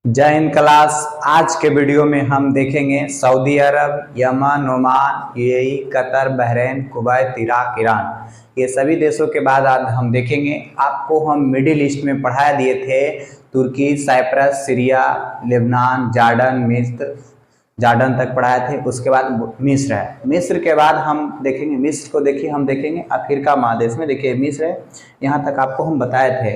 जय हिंद क्लास। आज के वीडियो में हम देखेंगे Saudi Arab, Yemen, Oman, UAE, Qatar, Bahrain, Kuwait, Iraq, Iran, ये सभी देशों के बाद आज हम देखेंगे। आपको हम मिडिल ईस्ट में पढ़ा दिए थे तुर्की, साइप्रस, सीरिया, लेबनान, जॉर्डन, मिस्र, जॉर्डन तक पढ़ाए थे। उसके बाद मिस्र है। मिस्र के बाद हम देखेंगे, मिस्र को देखिए हम देखेंगे अफ्रीका महादेश में। देखिए मिस्र है, यहाँ तक आपको हम बताए थे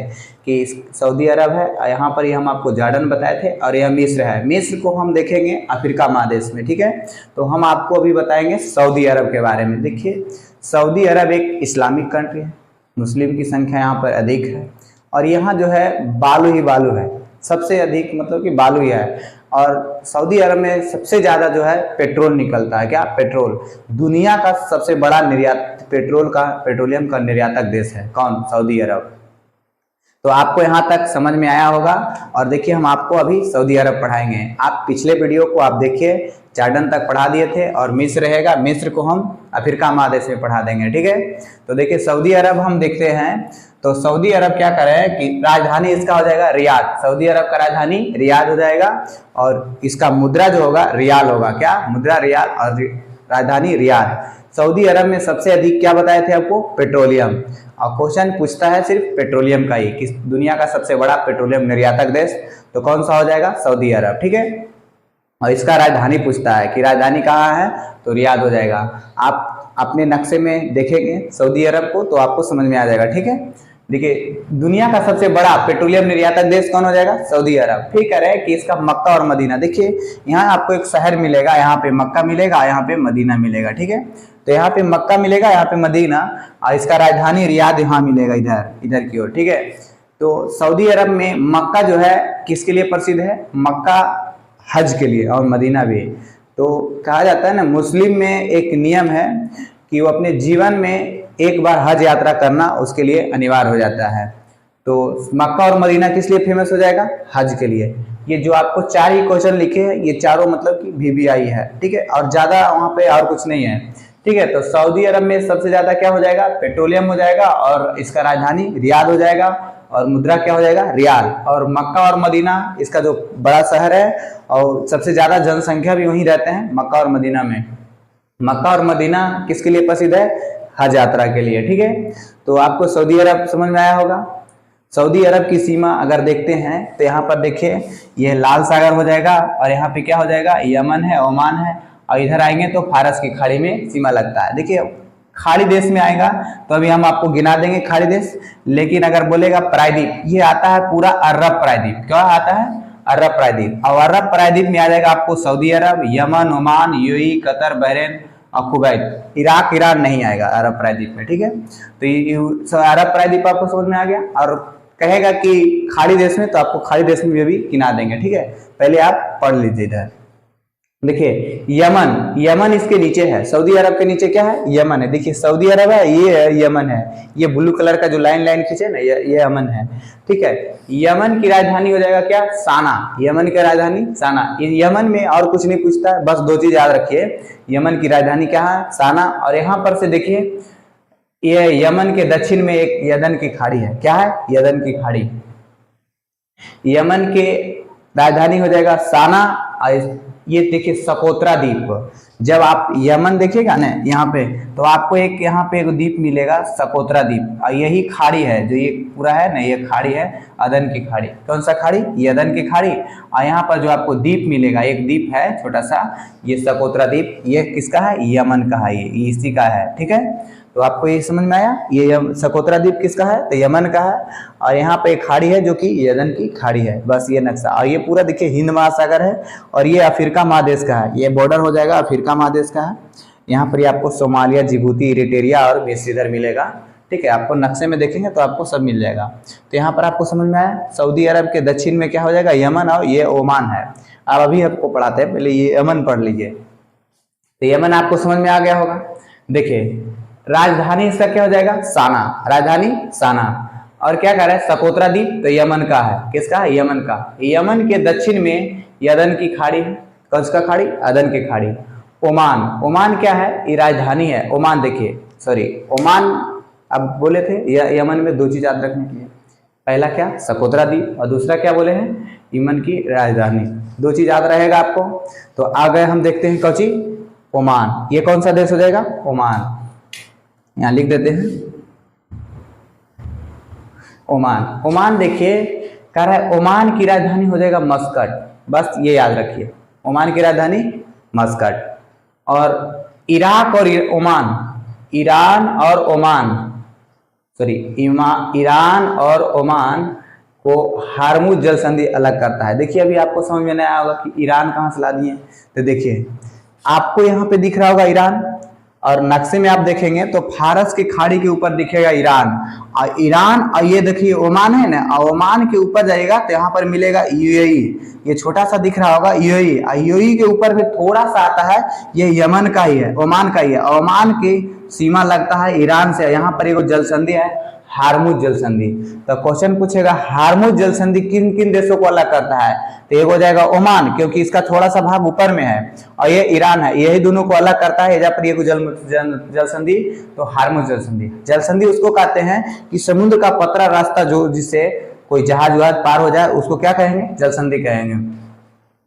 कि सऊदी अरब है, यहाँ पर हम आपको जॉर्डन बताए थे और यह मिस्र है। मिस्र को हम देखेंगे अफ्रीका महादेश में, ठीक है। तो हम आपको अभी बताएंगे सऊदी अरब के बारे में। देखिए सऊदी अरब एक इस्लामिक कंट्री है, मुस्लिम की संख्या यहाँ पर अधिक है और यहाँ जो है बालू ही बालू है, सबसे अधिक मतलब कि बालू ही है। और सऊदी अरब में सबसे ज़्यादा जो है पेट्रोल निकलता है। क्या? पेट्रोल। दुनिया का सबसे बड़ा निर्यात पेट्रोलियम का निर्यातक देश है कौन? सऊदी अरब। तो आपको यहाँ तक समझ में आया होगा। और देखिए हम आपको अभी सऊदी अरब पढ़ाएंगे। आप पिछले वीडियो को आप देखिए, जॉर्डन तक पढ़ा दिए थे और मिस्र रहेगा। मिस्र को हम अफ्रीका महादेश में पढ़ा देंगे, ठीक है। तो देखिए सऊदी अरब हम देखते हैं। तो सऊदी अरब क्या करे कि राजधानी इसका हो जाएगा रियाद। सऊदी अरब का राजधानी रियाद हो जाएगा और इसका मुद्रा जो होगा रियाल होगा। क्या? मुद्रा रियाल और राजधानी रियाद। सऊदी अरब में सबसे अधिक क्या बताए थे आपको? पेट्रोलियम। और क्वेश्चन पूछता है सिर्फ पेट्रोलियम का ही, किस दुनिया का सबसे बड़ा पेट्रोलियम निर्यातक देश, तो कौन सा हो जाएगा? सऊदी अरब, ठीक है। और इसका राजधानी पूछता है कि राजधानी कहाँ है, तो रियाद हो जाएगा। आप अपने नक्शे में देखेंगे सऊदी अरब को तो आपको समझ में आ जाएगा, ठीक है। देखिए दुनिया का सबसे बड़ा पेट्रोलियम निर्यातक देश कौन हो जाएगा? सऊदी अरब। फिर कह रहे हैं कि इसका मक्का और मदीना। देखिए यहाँ आपको एक शहर मिलेगा, यहाँ पे मक्का मिलेगा, यहाँ पे मदीना मिलेगा, ठीक है। तो यहाँ पे मक्का मिलेगा, यहाँ पे मदीना, और इसका राजधानी रियाद यहाँ मिलेगा, इधर की ओर, ठीक है। तो सऊदी अरब में मक्का जो है किसके लिए प्रसिद्ध है? मक्का हज के लिए और मदीना भी। तो कहा जाता है ना, मुस्लिम में एक नियम है कि वो अपने जीवन में एक बार हज यात्रा करना उसके लिए अनिवार्य हो जाता है। तो मक्का और मदीना किस लिए फेमस हो जाएगा? हज के लिए। ये जो आपको 4 ही क्वेश्चन लिखे हैं, ये चारों मतलब कि VVI है, ठीक है। और ज्यादा वहाँ पे और कुछ नहीं है, ठीक है। तो सऊदी अरब में सबसे ज्यादा क्या हो जाएगा? पेट्रोलियम हो जाएगा और इसका राजधानी रियाद हो जाएगा और मुद्रा क्या हो जाएगा? रियाल। और मक्का और मदीना इसका जो बड़ा शहर है और सबसे ज्यादा जनसंख्या भी वहीं रहते हैं, मक्का और मदीना में। मक्का और मदीना किसके लिए प्रसिद्ध है? हज यात्रा के लिए, ठीक है। तो आपको सऊदी अरब समझ में आया होगा। सऊदी अरब की सीमा अगर देखते हैं तो यहाँ पर देखिए यह लाल सागर हो जाएगा और यहाँ पे क्या हो जाएगा? यमन है, ओमान है, और इधर आएंगे तो फारस की खाड़ी में सीमा लगता है। देखिए खाड़ी देश में आएगा तो अभी हम आपको गिना देंगे खाड़ी देश। लेकिन अगर बोलेगा प्रायद्वीप, ये आता है पूरा अरब प्रायद्वीप। क्या आता है? अरब प्रायद्वीप। और अरब प्रायद्वीप में आ जाएगा आपको Saudi Arab, Yemen, Oman, UAE, Qatar, Bahrain और कुवैत। इराक, ईरान नहीं आएगा अरब प्रायद्वीप में, ठीक है। तो अरब प्रायद्वीप आपको समझ में आ गया। और कहेगा कि खाड़ी देश में, तो आपको खाड़ी देश में भी गिना देंगे, ठीक है। पहले आप पढ़ लीजिए इधर। देखिए यमन, यमन इसके नीचे है। सऊदी अरब के नीचे क्या है? यमन है। देखिए सऊदी अरब है, ये है यमन है। ये ब्लू कलर का जो लाइन खींचे ना, ये यमन है, ठीक है। यमन की राजधानी हो जाएगा क्या? साना। यमन की राजधानी साना। यमन में और कुछ नहीं पूछता है, बस 2 चीज याद रखिए। यमन की राजधानी क्या है? साना। और यहाँ पर से देखिए ये यमन के दक्षिण में एक यदन की खाड़ी है। क्या है? यदन की खाड़ी। यमन के राजधानी हो जाएगा साना। और ये देखिए सकोत्रा द्वीप। जब आप यमन देखिएगा ना यहाँ पे, तो आपको एक यहाँ पे एक द्वीप मिलेगा सकोत्रा द्वीप, और यही खाड़ी है जो ये पूरा है ना, ये खाड़ी है अदन की खाड़ी। कौन सा खाड़ी? ये अदन की खाड़ी। और यहाँ पर जो आपको द्वीप मिलेगा, एक द्वीप है छोटा सा, ये सकोत्रा द्वीप। ये किसका है? यमन का है, ये इसी का है, ठीक है। तो आपको ये समझ में आया? ये सकोत्रा द्वीप किसका है? तो यमन का है। और यहाँ पे एक खाड़ी है जो कि यदन की खाड़ी है। बस ये नक्शा। और ये पूरा देखिए हिंद महासागर है और ये अफ्रीका महादेश का है। ये बॉर्डर हो जाएगा अफ्रीका महादेश का है। यहाँ पर आपको सोमालिया, जिबूती, इरिट्रिया और मिस्र इधर मिलेगा, ठीक है। आपको नक्शे में देखेंगे तो आपको सब मिल जाएगा। तो यहाँ पर आपको समझ में आया, सऊदी अरब के दक्षिण में क्या हो जाएगा? यमन, और ये ओमान है। अब अभी आपको पढ़ाते हैं, पहले ये यमन पढ़ लीजिए। तो यमन आपको समझ में आ गया होगा। देखिए राजधानी इसका क्या हो जाएगा? साना। राजधानी साना। और क्या कह रहा है? सकोत्रा द्वीप, तो यमन का है। किसका है? यमन का। यमन के दक्षिण में यदन की खाड़ी है। कौन सा खाड़ी? अदन की खाड़ी। ओमान, ओमान क्या है? ये राजधानी है ओमान। देखिए सॉरी, ओमान अब बोले थे यमन में 2 चीज याद रखने के लिए। पहला क्या? सकोत्रा द्वीप, और दूसरा क्या बोले हैं? यमन की राजधानी। दो चीज याद रहेगा आपको। तो आ गए हम देखते हैं कौची, ओमान। ये कौन सा देश हो जाएगा, ओमान। यहाँ लिख देते हैं ओमान। ओमान देखिए कह रहा है ओमान की राजधानी हो जाएगा मस्कट, बस ये याद रखिए, ओमान की राजधानी मस्कट। और इराक और ओमान, ईरान और ओमान, सॉरी ईरान और ओमान को हार्मुज जल संधि अलग करता है। देखिए अभी आपको समझ में नहीं आया होगा कि ईरान कहाँ से ला दिए। तो देखिए आपको यहाँ पे दिख रहा होगा ईरान, और नक्शे में आप देखेंगे तो फारस की खाड़ी के ऊपर दिखेगा ईरान, और ईरान और ये देखिए ओमान है ना, और ओमान के ऊपर जाएगा तो यहाँ पर मिलेगा यूएई, ये छोटा सा दिख रहा होगा यूएई, और यूएई के ऊपर भी थोड़ा सा आता है, ये यमन का ही है, ओमान का ही है। ओमान की सीमा लगता है ईरान से, यहाँ पर एक जल संधि है हार्मुज जल संधि। तो क्वेश्चन पूछेगा हार्मुज जल संधि किन किन देशों को अलग करता है, तो एक हो जाएगा ओमान, क्योंकि इसका थोड़ा सा भाग ऊपर में है, और ये ईरान है, यही दोनों को अलग करता है। जब पर ये जल संधि तो हार्मुज जल संधि। जल संधि उसको कहते हैं कि समुद्र का पतला रास्ता जो जिससे कोई जहाज वहाज पार हो जाए उसको क्या कहेंगे, जल संधि कहेंगे।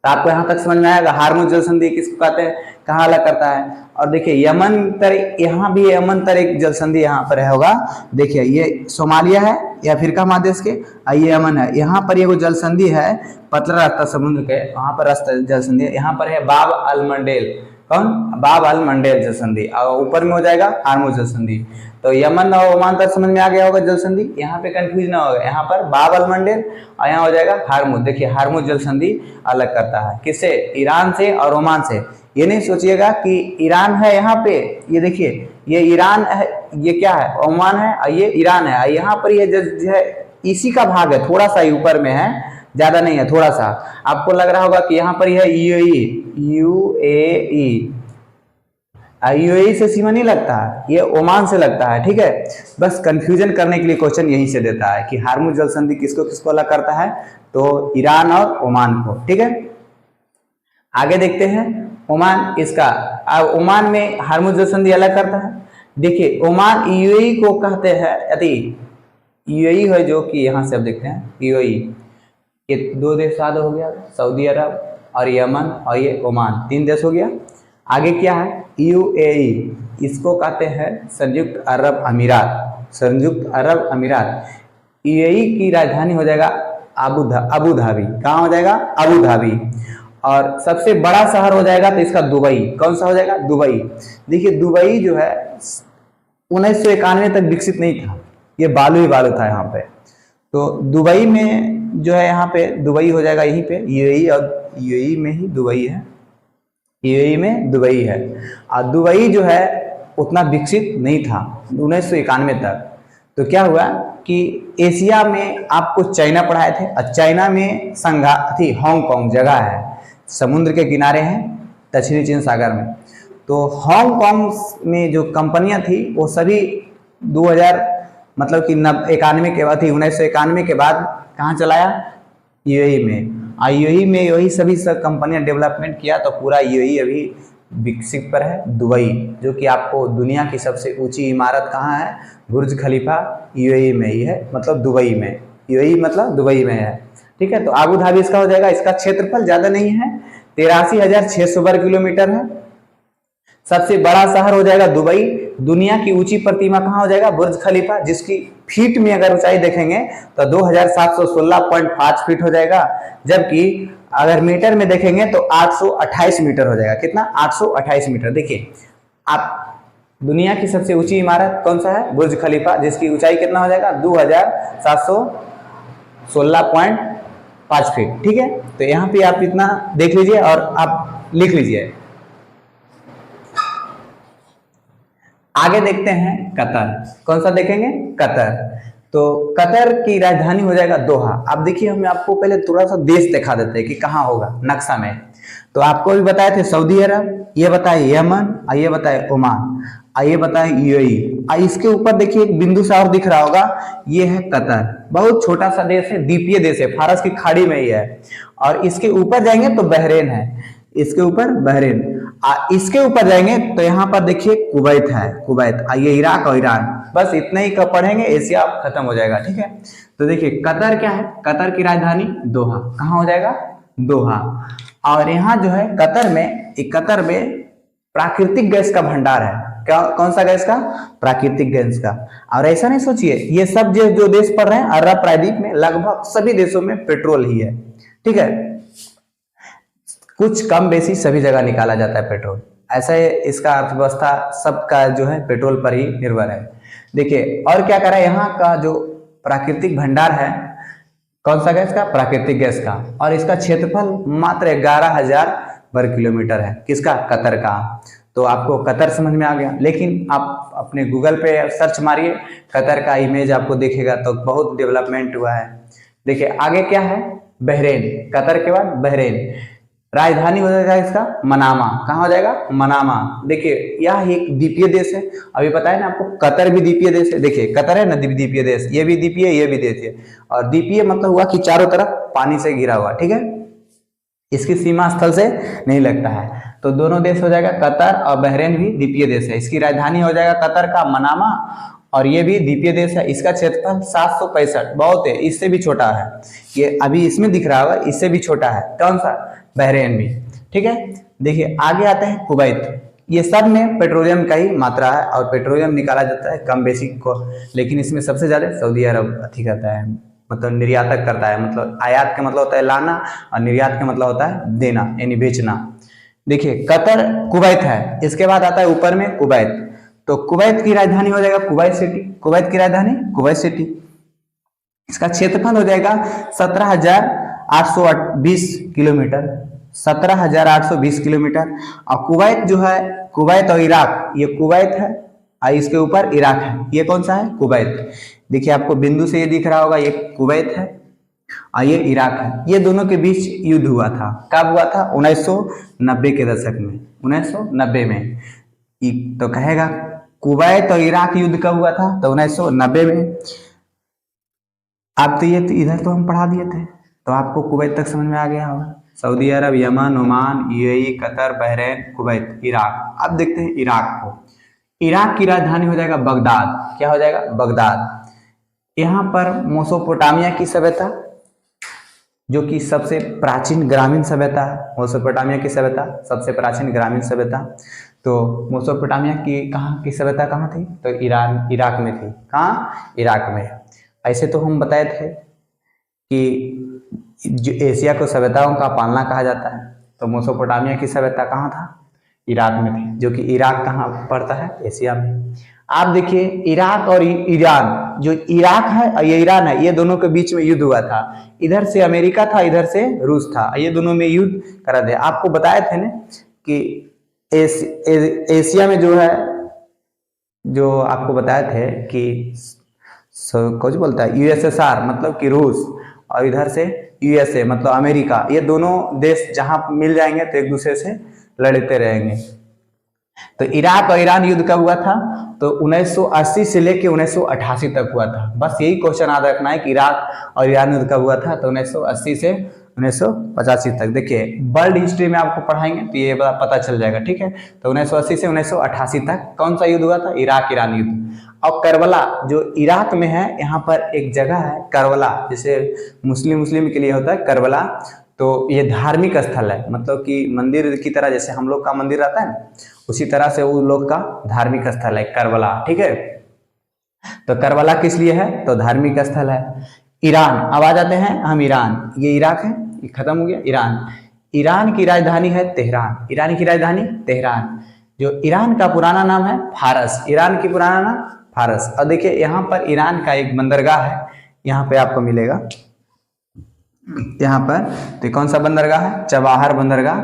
तो आपको यहाँ तक समझ में आएगा हार्मुज जल संधि किसको कहते हैं, कहाँ अलग करता है। और देखिए यमन तर, यहाँ भी यमन तर एक जल संधि यहाँ पर है होगा। देखिए ये सोमालिया है या अफ्रीका महादेश के, ये यमन है, यहाँ पर ये जल संधि है पतला रास्ता समुद्र के, वहां पर रास्ता जल संधि है। यहाँ पर है बाब अल मंडेल, कौन, बाब अल मंडेल जल संधि, और ऊपर में हो जाएगा हार्मुज जल संधि। तो यमन और ओमान तक समझ में आ गया होगा जल संधि, यहाँ पे कंफ्यूज ना होगा, यहाँ पर बाब अल मंडेल और यहाँ हो जाएगा हार्मुज। देखिए हार्मुज जल संधि अलग करता है किससे, ईरान से और ओमान से। ये नहीं सोचिएगा कि ईरान है यहाँ पे, ये देखिए ये ईरान है, ये क्या है, ओमान है, और ये ईरान है, यहाँ पर ये जो है इसी का भाग है, थोड़ा सा ही ऊपर में है, ज्यादा नहीं है, थोड़ा सा। आपको लग रहा होगा कि यहाँ पर यह यूएई से सीमा नहीं लगता है, ये ओमान से लगता है, ठीक है। बस कंफ्यूजन करने के लिए क्वेश्चन यहीं से देता है कि हार्मुज जल संधि किसको किसको अलग करता है, तो ईरान और ओमान को, ठीक है। आगे देखते हैं ओमान, इसका ओमान में हार्मुज जल संधि अलग करता है। देखिए ओमान यूएई को कहते हैं, यदि यूएई है जो कि यहाँ से अब देखते हैं यूएई, ये दो देश याद हो गया, सऊदी अरब और यमन और ये ओमान, तीन देश हो गया। आगे क्या है यूएई, इसको कहते हैं संयुक्त अरब अमीरात, संयुक्त अरब अमीरात। यूएई की राजधानी हो जाएगा अबू धाबी, कहाँ हो जाएगा, अबू धाबी। और सबसे बड़ा शहर हो जाएगा तो इसका दुबई, कौन सा हो जाएगा, दुबई। देखिए दुबई जो है 1991 तक विकसित नहीं था, ये बालू ही बालू था यहाँ पे। तो दुबई में जो है यहाँ पे दुबई हो जाएगा यहीं पे, यूएई, और यूएई में ही दुबई है, यूएई में दुबई है। और दुबई जो है उतना विकसित नहीं था 1991 तक। तो क्या हुआ कि एशिया में आपको चाइना पढ़ाए थे, और चाइना में संघाई हांगकांग जगह है, समुद्र के किनारे हैं दक्षिणी चीन सागर में। तो हांगकांग में जो कंपनियां थी वो सभी 2000 मतलब कि 91 के बाद थी, 1991 के बाद कहाँ चलाया, यूएई में। यूएई में यही सभी सब कंपनियां डेवलपमेंट किया, तो पूरा यूएई अभी विकसित पर है। दुबई जो कि आपको दुनिया की सबसे ऊंची इमारत कहाँ है, बुर्ज खलीफा यूएई में ही है, मतलब दुबई में, यूएई मतलब दुबई में है, ठीक है। तो अबू धाबी इसका हो जाएगा, इसका क्षेत्रफल ज्यादा नहीं है, 83,600 वर्ग किलोमीटर है। सबसे बड़ा शहर हो जाएगा दुबई। दुनिया की ऊंची प्रतिमा कहाँ हो जाएगा, बुर्ज खलीफा, जिसकी फीट में अगर ऊंचाई देखेंगे तो 2716.5 फीट हो जाएगा, जबकि अगर मीटर में देखेंगे तो 828 मीटर हो जाएगा। कितना, 828 मीटर। देखिए आप दुनिया की सबसे ऊंची इमारत कौन सा है, बुर्ज खलीफा, जिसकी ऊंचाई कितना हो जाएगा, 2716.5 फीट, ठीक है। तो यहाँ पे आप इतना देख लीजिए और आप लिख लीजिए। आगे देखते हैं कतर, कौन सा देखेंगे, कतर। तो कतर की राजधानी हो जाएगा दोहा। अब देखिए हम आपको पहले थोड़ा सा देश दिखा देते हैं कि कहाँ होगा नक्शा में। तो आपको भी बताए थे सऊदी अरब, ये बताए यमन, ये बताए ओमान, ये बताए यूएई। इसके ऊपर देखिए एक बिंदु सा और दिख रहा होगा, ये है कतर। बहुत छोटा सा देश है, द्वीपीय देश है, फारस की खाड़ी में ही है। और इसके ऊपर जाएंगे तो बहरेन है, इसके ऊपर बहरेन। इसके ऊपर जाएंगे तो यहाँ पर देखिए कुवैत है, कुवैत, ये इराक और ईरान, बस इतना ही पढ़ेंगे, एशिया खत्म हो जाएगा। ठीक है, तो देखिए कतर क्या है, कतर की राजधानी दोहा, कहाँ हो जाएगा, दोहा। और यहाँ जो है कतर में प्राकृतिक गैस का भंडार है। क्या, कौन सा गैस का, प्राकृतिक गैस का। और ऐसा नहीं सोचिए, ये सब जो देश पढ़ रहे हैं अरब प्रायद्वीप में लगभग सभी देशों में पेट्रोल ही है। ठीक है, कुछ कम बेसी सभी जगह निकाला जाता है पेट्रोल। ऐसा है, इसका अर्थव्यवस्था सबका जो है पेट्रोल पर ही निर्भर है। देखिए और क्या करा, यहाँ का जो प्राकृतिक भंडार है, कौन सा गैस का, प्राकृतिक गैस का, और इसका क्षेत्रफल मात्र 11,000 वर्ग किलोमीटर है। किसका, कतर का। तो आपको कतर समझ में आ गया। लेकिन आप अपने गूगल पे सर्च मारिए, कतर का इमेज आपको दिखेगा, तो बहुत डेवलपमेंट हुआ है। देखिए आगे क्या है, बहरेन, कतर के बाद बहरेन, राजधानी हो जाएगा इसका मनामा। कहाँ हो जाएगा, मनामा। देखिए यह एक द्वीपीय देश है, अभी पता है ना आपको, कतर भी द्वीपीय देश है। देखिए कतर है ना द्वीपीय देश, ये भी द्वीपीय, ये भी द्वीपीय। और द्वीपीय मतलब हुआ कि चारों तरफ पानी से घिरा हुआ। ठीक है, इसकी सीमा स्थल से नहीं लगता है। तो दोनों देश हो जाएगा, कतर और बहरेन भी द्वीपीय देश है। इसकी राजधानी हो जाएगा कतर का मनामा, और ये भी द्वीपीय देश है। इसका क्षेत्रफल 765, बहुत है, इससे भी छोटा है। ये अभी इसमें दिख रहा होगा, इससे भी छोटा है। कौन सा, बहरेन भी। ठीक है, देखिए आगे आते हैं कुवैत। ये सब में पेट्रोलियम का ही मात्रा है, और पेट्रोलियम निकाला जाता है कम बेसी को, लेकिन इसमें सबसे ज्यादा सऊदी अरब अथी करता है, मतलब निर्यातक करता है। मतलब आयात का मतलब होता है लाना, और निर्यात का मतलब होता है देना, यानी बेचना। देखिए कतर, कुवैत है, इसके बाद आता है ऊपर में कुवैत। तो कुवैत की राजधानी हो जाएगा कुवैत सिटी, कुवैत की राजधानी कुवैत सिटी। इसका क्षेत्रफल हो जाएगा 17,820 किलोमीटर, 17,820 किलोमीटर। और कुवैत जो है, कुवैत और इराक, ये कुवैत है और इसके ऊपर इराक है। ये कौन सा है, कुवैत। देखिए आपको बिंदु से ये दिख रहा होगा, ये कुवैत है और ये इराक है। ये दोनों के बीच युद्ध हुआ था। कब हुआ था, 1990 के दशक में, 1990 में। तो कहेगा कुवैत और इराक युद्ध कब हुआ था, तो 1990 में। आप तो ये इधर तो हम पढ़ा दिए थे, तो आपको कुवैत तक समझ में आ गया होगा। Saudi Arab, Yemen, Oman, UAE, Qatar, Bahrain, Kuwait, Iraq. अब देखते हैं इराक को। इराक की राजधानी हो जाएगा बगदाद। क्या हो जाएगा, बगदाद। यहाँ पर मेसोपोटामिया की सभ्यता, जो कि सबसे प्राचीन ग्रामीण सभ्यता है, मेसोपोटामिया की सभ्यता सबसे प्राचीन ग्रामीण सभ्यता। तो मेसोपोटामिया की कहाँ की सभ्यता कहाँ थी, तो ईरान, इराक में थी। कहाँ, इराक में। ऐसे तो हम बताए थे कि जो एशिया को सभ्यताओं का पालना कहा जाता है, तो मेसोपोटामिया की सभ्यता कहाँ था, इराक में थी, जो कि इराक कहाँ पड़ता है, एशिया में। आप देखिए इराक और ईरान, जो इराक है और ये ईरान है, ये दोनों के बीच में युद्ध हुआ था। इधर से अमेरिका था, इधर से रूस था, ये दोनों में युद्ध करा थे। आपको बताए थे ना कि एशिया में जो है, जो आपको बताए थे कि कुछ बोलता है यूएसएसआर, मतलब कि रूस, और इधर से यूएसए मतलब अमेरिका, ये दोनों देश जहां मिल जाएंगे तो एक दूसरे से लड़ते रहेंगे। तो इराक और ईरान युद्ध कब हुआ था, तो 1980 से लेके 1988 तक हुआ था। बस यही क्वेश्चन याद रखना है कि इराक और ईरान युद्ध कब हुआ था, तो 1980 से 1985 तक। देखिए वर्ल्ड हिस्ट्री में आपको पढ़ाएंगे तो ये पता चल जाएगा। ठीक है, तो 1980 से 1988 तक कौन सा युद्ध हुआ था, इराक ईरान युद्ध। और करबला जो इराक में है, यहाँ पर एक जगह है करबला, जैसे मुस्लिम के लिए होता है करबला, तो ये धार्मिक स्थल है, मतलब कि मंदिर की तरह, जैसे हम लोग का मंदिर रहता है ना, उसी तरह से वो लोग का धार्मिक स्थल है करबला। ठीक है, तो करबला किस लिए है, तो धार्मिक स्थल है। ईरान, अब आ जाते हैं हम ईरान, ये इराक है, ये खत्म हो गया। ईरान, ईरान की राजधानी है तेहरान, ईरान की राजधानी तेहरान। जो ईरान का पुराना नाम है फारस, ईरान की पुराना नाम फारस। और देखिए यहाँ पर ईरान का एक बंदरगाह है, यहाँ पे आपको मिलेगा, यहाँ पर तो कौन सा बंदरगाह है, चबाहर बंदरगाह,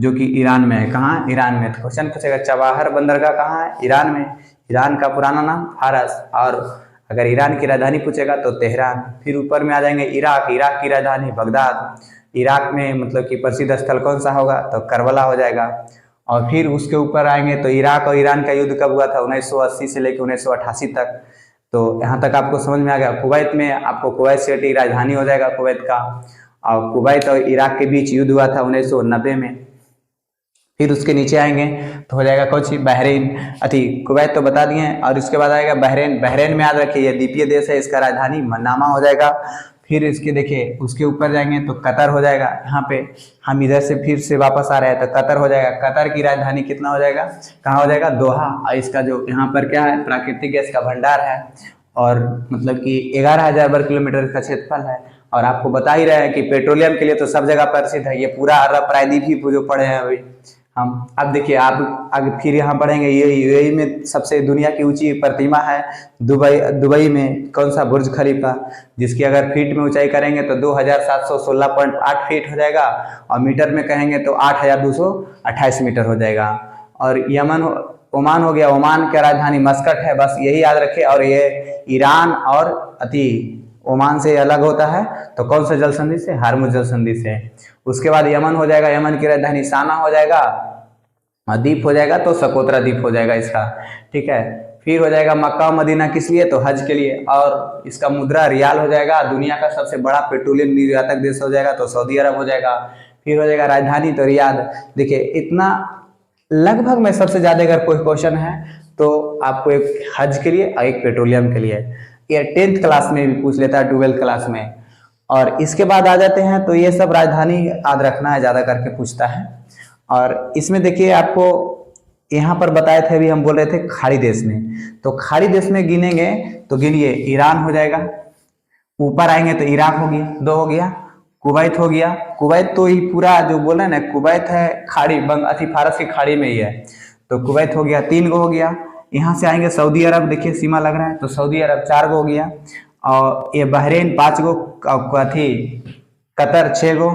जो कि ईरान में है। कहाँ, ईरान में। तो क्वेश्चन पूछेगा चबाहर बंदरगाह कहाँ है, ईरान में। ईरान का पुराना नाम फारस, और अगर ईरान की राजधानी पूछेगा तो तेहरान। फिर ऊपर में आ जाएंगे इराक, इराक की राजधानी बगदाद। इराक में मतलब कि प्रसिद्ध स्थल कौन सा होगा, तो करबला हो जाएगा। और फिर उसके ऊपर आएंगे तो इराक और ईरान का युद्ध कब हुआ था, 1980 से लेकर 1988 तक। तो यहाँ तक आपको समझ में आ गया। कुवैत में आपको कुवैत सिटी राजधानी हो जाएगा कुवैत का, और कुवैत और इराक के बीच युद्ध हुआ था 1990 में। फिर उसके नीचे आएंगे तो हो जाएगा कुछ बहरीन, कुवैत तो बता दिए हैं। और इसके बाद आएगा बहरीन। बहरीन में याद रखिए ये द्वीपीय देश है, इसका राजधानी मनामा हो जाएगा। फिर इसके देखिए उसके ऊपर जाएंगे तो कतर हो जाएगा। यहाँ पे हम इधर से फिर से वापस आ रहे हैं तो कतर हो जाएगा। कतर की राजधानी कितना हो जाएगा, कहाँ हो जाएगा, दोहा। और इसका जो यहाँ पर क्या है, प्राकृतिक गैस का भंडार है और मतलब कि 11,000 वर्ग किलोमीटर का क्षेत्रफल है। और आपको बता ही रहे हैं कि पेट्रोलियम के लिए तो सब जगह प्रसिद्ध है। ये पूरा अरब प्रायद्वीप ही जो पड़े हैं अभी हम। अब देखिए आप आगे फिर यहाँ बढ़ेंगे, ये यूएई में सबसे दुनिया की ऊंची प्रतिमा है दुबई में, कौन सा, बुर्ज खलीफा, जिसकी अगर फीट में ऊंचाई करेंगे तो 2716.8 फीट हो जाएगा और मीटर में कहेंगे तो 8228 मीटर हो जाएगा। और यमन ओमान हो गया, ओमान की राजधानी मस्कट है, बस यही याद रखें। और ये ईरान और ओमान से अलग होता है तो कौन सा जल संधि से, हार्मुज जल संधि से। उसके बाद यमन हो जाएगा, यमन की राजधानी साना हो जाएगा। द्वीप हो जाएगा तो सकोत्रा द्वीप हो जाएगा इसका, ठीक है। फिर हो जाएगा मक्का और मदीना, किस लिए, तो हज के लिए। और इसका मुद्रा रियाल हो जाएगा। दुनिया का सबसे बड़ा पेट्रोलियम निर्यातक देश हो जाएगा तो सऊदी अरब हो जाएगा। फिर हो जाएगा राजधानी तो रियाद। देखिए इतना लगभग में सबसे ज्यादा अगर कोई क्वेश्चन है तो आपको एक हज के लिए और एक पेट्रोलियम के लिए, ये 10th क्लास में भी पूछ लेता है, 12th क्लास में। और इसके बाद आ जाते हैं तो ये सब राजधानी याद रखना है, ज्यादा करके पूछता है। और इसमें देखिए आपको यहाँ पर बताए थे, अभी हम बोल रहे थे खाड़ी देश में, तो खाड़ी देश में गिनेंगे तो गिनिए, ईरान हो जाएगा। ऊपर आएंगे तो इराक हो गया, 2 हो गया। कुवैत हो गया, कुवैत तो ही पूरा जो बोल रहे हैं ना, कुवैत है खाड़ी फारस की खाड़ी में ही है, तो कुवैत हो गया, 3 गो हो गया। यहाँ से आएंगे सऊदी अरब, देखिए सीमा लग रहा है तो सऊदी अरब 4 गो हो गया। और ये बहरीन 5 गो, कतर 6 गो,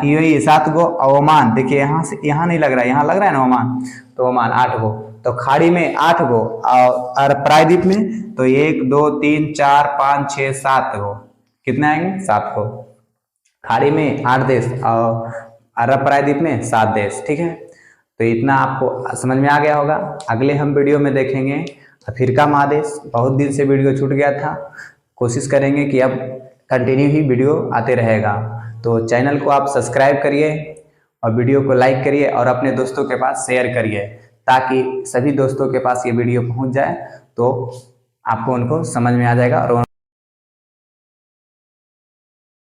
यूएई 7 गो, और ओमान देखिए यहाँ से, यहाँ नहीं लग रहा है, यहाँ लग रहा है ना ओमान, तो ओमान 8 गो। तो खाड़ी में 8 गो और प्रायद्वीप में तो 1 2 3 4 5 6 7 गो, कितने आएंगे, 7 गो। खाड़ी में 8 देश और अरब प्रायद्वीप में 7 देश, ठीक है। तो इतना आपको समझ में आ गया होगा। अगले हम वीडियो में देखेंगे अफ्रीका महादेश, बहुत दिन से वीडियो छूट गया था, कोशिश करेंगे कि अब कंटिन्यू ही वीडियो आते रहेगा। तो चैनल को आप सब्सक्राइब करिए और वीडियो को लाइक करिए और अपने दोस्तों के पास शेयर करिए, ताकि सभी दोस्तों के पास ये वीडियो पहुंच जाए तो आपको उनको समझ में आ जाएगा और